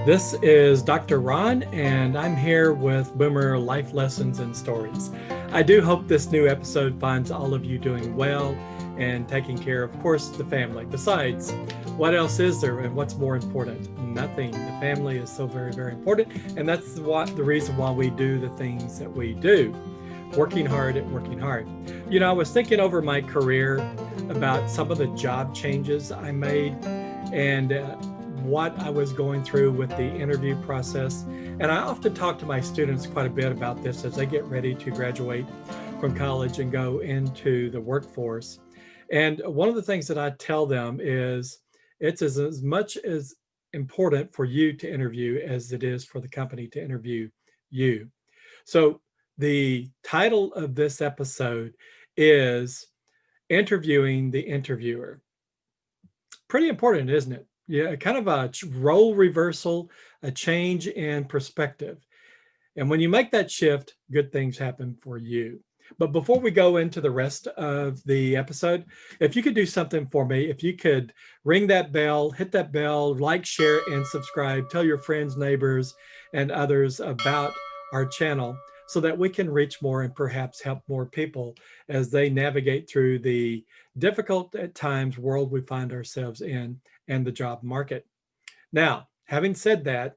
This is Dr. Ron, and I'm here with Boomer Life Lessons and Stories. I do hope this new episode finds all of you doing well and taking care, of course, the family. Besides, what else is there and what's more important? Nothing. The family is so very, very important, and that's the reason why we do the things that we do. Working hard at working hard. You know, I was thinking over my career about some of the job changes I made and what I was going through with the interview process. And I often talk to my students quite a bit about this as they get ready to graduate from college and go into the workforce. And one of the things that I tell them is it's as much as important for you to interview as it is for the company to interview you. So the title of this episode is Interviewing the Interviewer. Pretty important, isn't it? Yeah, kind of a role reversal, a change in perspective. And when you make that shift, good things happen for you. But before we go into the rest of the episode, if you could do something for me, if you could ring that bell, hit that bell, like, share, and subscribe, tell your friends, neighbors, and others about our channel so that we can reach more and perhaps help more people as they navigate through the difficult at times world we find ourselves in and the job market. Now, having said that,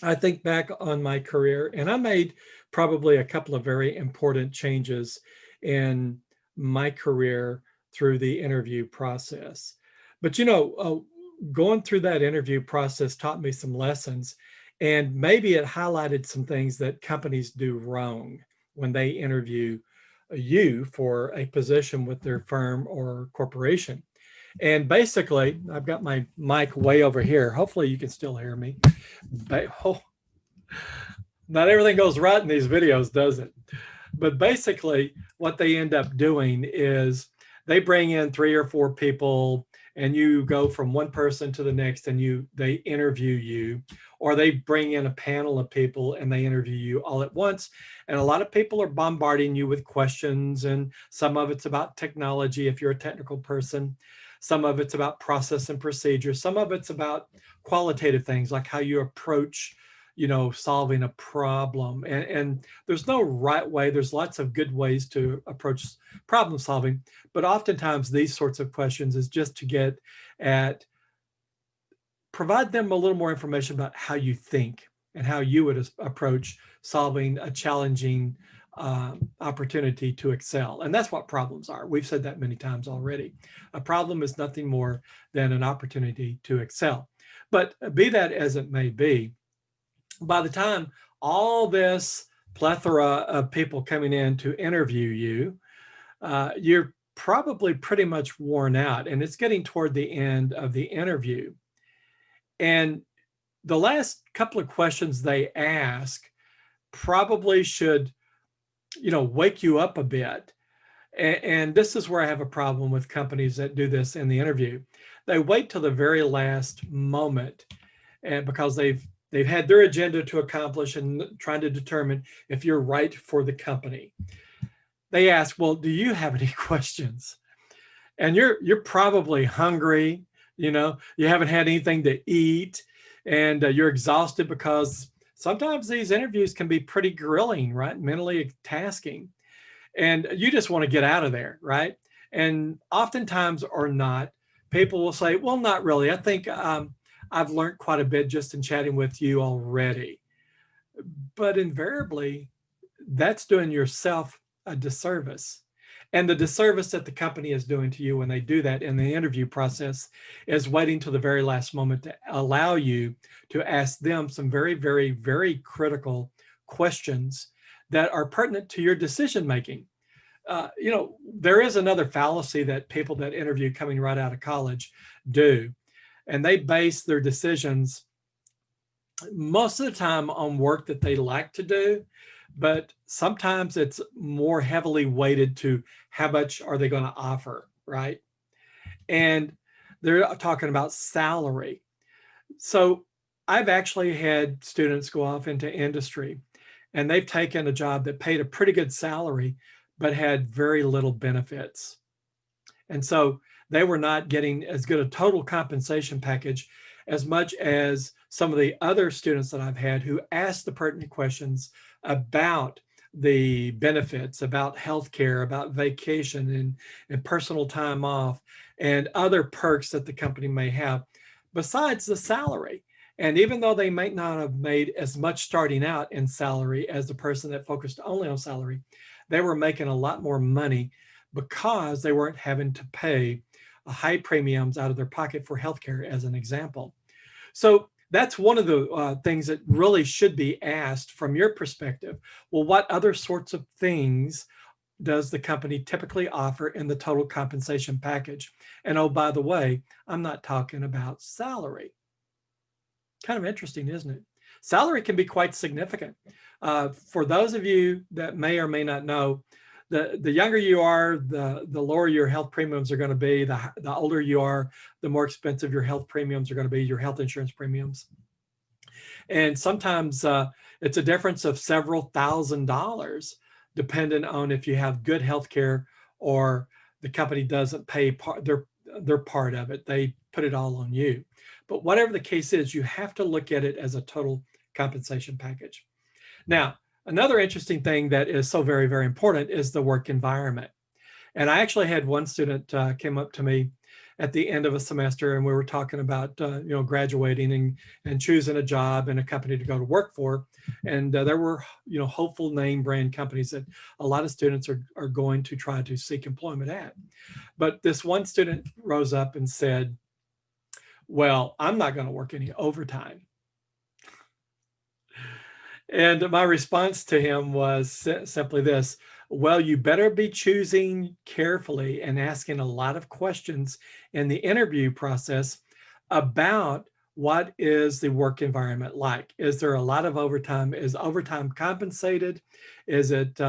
I think back on my career and I made probably a couple of very important changes in my career through the interview process. But going through that interview process taught me some lessons, and maybe it highlighted some things that companies do wrong when they interview you for a position with their firm or corporation. And basically, I've got my mic way over here. Hopefully you can still hear me. But, not everything goes right in these videos, does it? But basically, what they end up doing is they bring in 3 or 4 people and you go from one person to the next and they interview you, or they bring in a panel of people and they interview you all at once. And a lot of people are bombarding you with questions, and some of it's about technology if you're a technical person. Some of it's about process and procedure. Some of it's about qualitative things like how you approach solving a problem. And there's no right way. There's lots of good ways to approach problem solving. But oftentimes these sorts of questions is just to get at, provide them a little more information about how you think and how you would approach solving a challenging opportunity to excel. And that's what problems are. We've said that many times already. A problem is nothing more than an opportunity to excel. But be that as it may be, by the time all this plethora of people coming in to interview you, you're probably pretty much worn out, and it's getting toward the end of the interview. And the last couple of questions they ask probably should, wake you up a bit. And this is where I have a problem with companies that do this in the interview. They wait till the very last moment, and because they've had their agenda to accomplish and trying to determine if you're right for the company. They ask, well, do you have any questions? And you're probably hungry, you haven't had anything to eat, and you're exhausted because sometimes these interviews can be pretty grilling, right? Mentally tasking. And you just want to get out of there, right? And oftentimes or not, people will say, well, not really. I think I've learned quite a bit just in chatting with you already. But invariably, that's doing yourself a disservice. And the disservice that the company is doing to you when they do that in the interview process is waiting till the very last moment to allow you to ask them some very, very, very critical questions that are pertinent to your decision making. There is another fallacy that people that interview coming right out of college do. And they base their decisions most of the time on work that they like to do, but sometimes it's more heavily weighted to how much are they going to offer, right? And they're talking about salary. So I've actually had students go off into industry and they've taken a job that paid a pretty good salary, but had very little benefits. And so they were not getting as good a total compensation package as much as some of the other students that I've had who ask the pertinent questions about the benefits, about healthcare, about vacation and personal time off, and other perks that the company may have, besides the salary. And even though they might not have made as much starting out in salary as the person that focused only on salary, they were making a lot more money because they weren't having to pay high premiums out of their pocket for healthcare, as an example. So that's one of the things that really should be asked from your perspective. Well, what other sorts of things does the company typically offer in the total compensation package? And oh, by the way, I'm not talking about salary. Kind of interesting, isn't it? Salary can be quite significant. For those of you that may or may not know, the younger you are, the lower your health premiums are going to be. The older you are, the more expensive your health premiums are going to be, your health insurance premiums. And sometimes it's a difference of several $1,000s, depending on if you have good health care or the company doesn't pay their part of it. They put it all on you. But whatever the case is, you have to look at it as a total compensation package. Now, another interesting thing that is so very, very important is the work environment. And I actually had one student came up to me at the end of a semester, and we were talking about graduating and choosing a job and a company to go to work for. And there were hopeful name brand companies that a lot of students are going to try to seek employment at. But this one student rose up and said, "Well, I'm not going to work any overtime." And my response to him was simply this: well, you better be choosing carefully and asking a lot of questions in the interview process about what is the work environment like. Is there a lot of overtime? Is overtime compensated? Is it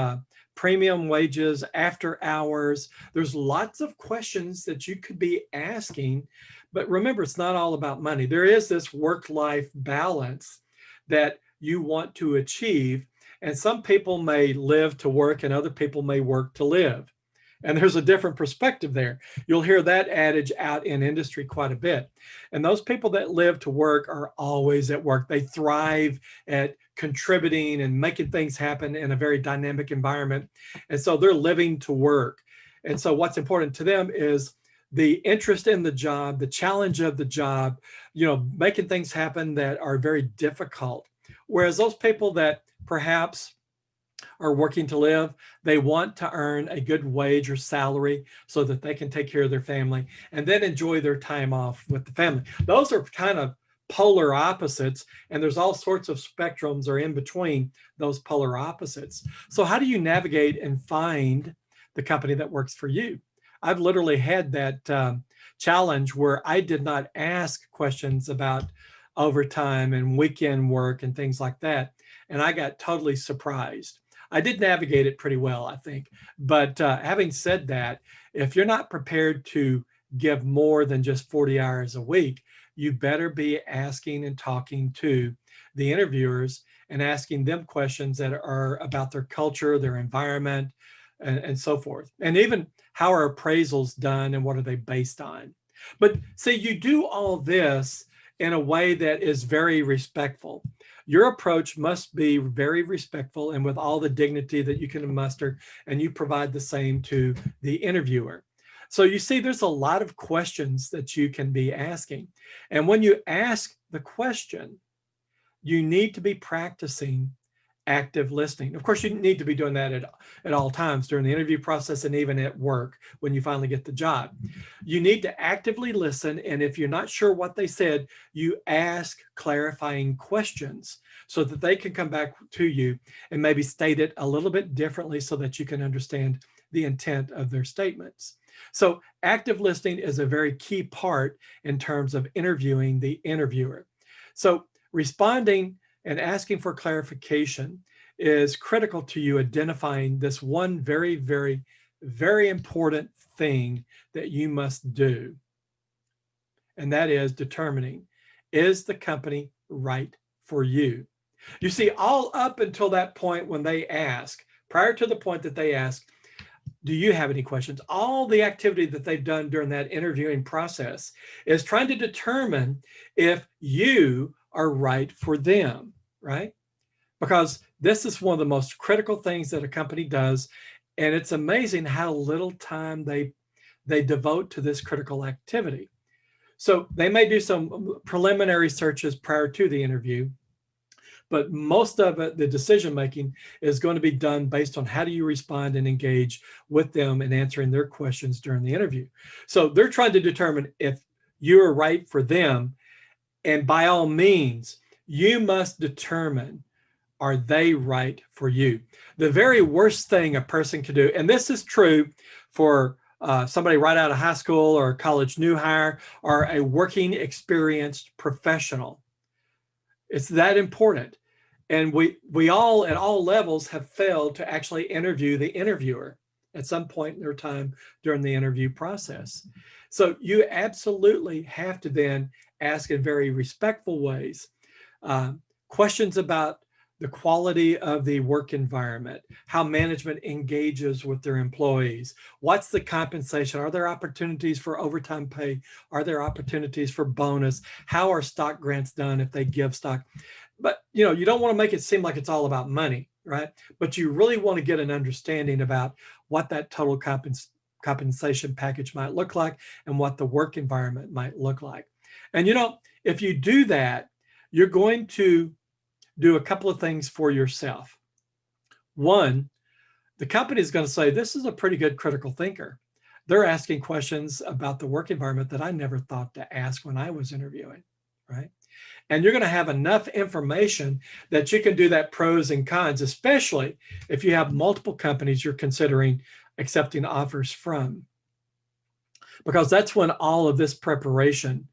premium wages, after hours? There's lots of questions that you could be asking. But remember, it's not all about money. There is this work-life balance that you want to achieve. And some people may live to work and other people may work to live. And there's a different perspective there. You'll hear that adage out in industry quite a bit. And those people that live to work are always at work. They thrive at contributing and making things happen in a very dynamic environment. And so they're living to work. And so what's important to them is the interest in the job, the challenge of the job, making things happen that are very difficult. Whereas those people that perhaps are working to live, they want to earn a good wage or salary so that they can take care of their family and then enjoy their time off with the family. Those are kind of polar opposites, and there's all sorts of spectrums or in between those polar opposites. So how do you navigate and find the company that works for you? I've literally had that challenge where I did not ask questions about overtime and weekend work and things like that. And I got totally surprised. I did navigate it pretty well, I think. But having said that, if you're not prepared to give more than just 40 hours a week, you better be asking and talking to the interviewers and asking them questions that are about their culture, their environment, and so forth. And even how are appraisals done and what are they based on? But see, you do all this in a way that is very respectful. Your approach must be very respectful and with all the dignity that you can muster, and you provide the same to the interviewer. So you see, there's a lot of questions that you can be asking. And when you ask the question, you need to be practicing active listening. Of course, you need to be doing that at all times during the interview process and even at work when you finally get the job. You need to actively listen. And if you're not sure what they said, you ask clarifying questions so that they can come back to you and maybe state it a little bit differently so that you can understand the intent of their statements. So active listening is a very key part in terms of interviewing the interviewer. So responding and asking for clarification is critical to you identifying this one very, very, very important thing that you must do. And that is determining, is the company right for you? You see, all up until that point when they ask, prior to the point that they ask, Do you have any questions? All the activity that they've done during that interviewing process is trying to determine if you are right for them, right? Because this is one of the most critical things that a company does. And it's amazing how little time they devote to this critical activity. So they may do some preliminary searches prior to the interview, but most of it, the decision making, is going to be done based on how do you respond and engage with them and answering their questions during the interview. So they're trying to determine if you are right for them. And by all means, you must determine, are they right for you? The very worst thing a person can do, and this is true for somebody right out of high school or a college new hire or a working experienced professional. It's that important. And we all at all levels have failed to actually interview the interviewer at some point in their time during the interview process. So you absolutely have to then ask in very respectful ways questions about the quality of the work environment, how management engages with their employees, what's the compensation, are there opportunities for overtime pay, are there opportunities for bonus, how are stock grants done if they give stock. But you don't want to make it seem like it's all about money, right? But you really want to get an understanding about what that total compensation package might look like and what the work environment might look like. And if you do that, you're going to do a couple of things for yourself. One, the company is going to say, this is a pretty good critical thinker. They're asking questions about the work environment that I never thought to ask when I was interviewing, right? And you're going to have enough information that you can do that pros and cons, especially if you have multiple companies you're considering accepting offers from. Because that's when all of this preparation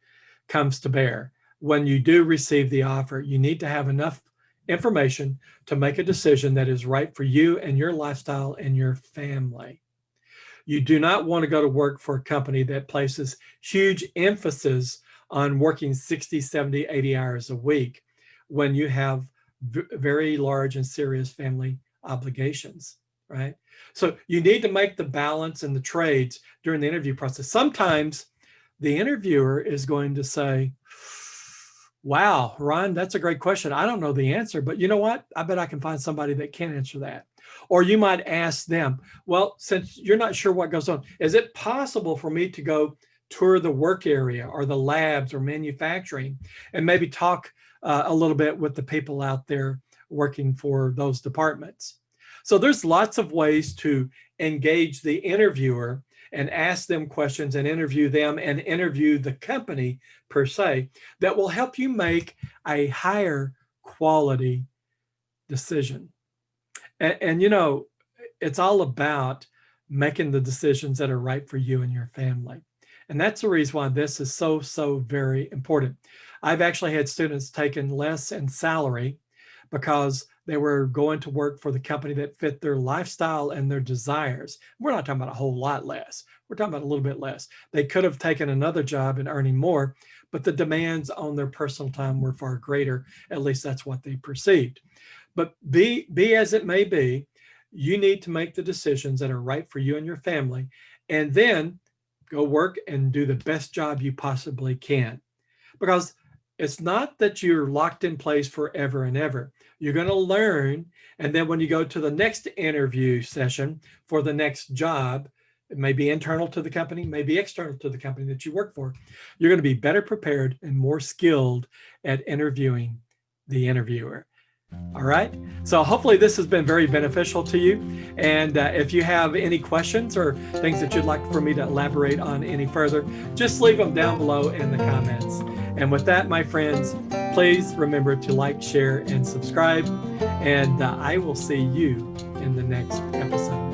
comes to bear. When you do receive the offer, you need to have enough information to make a decision that is right for you and your lifestyle and your family. You do not want to go to work for a company that places huge emphasis on working 60, 70, 80 hours a week when you have very large and serious family obligations, right? So you need to make the balance and the trades during the interview process. Sometimes the interviewer is going to say, wow, Ron, that's a great question. I don't know the answer, but you know what? I bet I can find somebody that can answer that. Or you might ask them, well, since you're not sure what goes on, is it possible for me to go tour the work area or the labs or manufacturing and maybe talk a little bit with the people out there working for those departments? So there's lots of ways to engage the interviewer and ask them questions and interview them and interview the company per se that will help you make a higher quality decision. And it's all about making the decisions that are right for you and your family. And that's the reason why this is so, so very important. I've actually had students taking less in salary because they were going to work for the company that fit their lifestyle and their desires. We're not talking about a whole lot less. We're talking about a little bit less. They could have taken another job and earning more, but the demands on their personal time were far greater. At least that's what they perceived. But be as it may be, you need to make the decisions that are right for you and your family, and then go work and do the best job you possibly can. Because it's not that you're locked in place forever and ever. You're going to learn. And then when you go to the next interview session for the next job, it may be internal to the company, maybe external to the company that you work for, you're going to be better prepared and more skilled at interviewing the interviewer. All right. So hopefully this has been very beneficial to you. And if you have any questions or things that you'd like for me to elaborate on any further, just leave them down below in the comments. And with that, my friends, please remember to like, share, and subscribe. And I will see you in the next episode.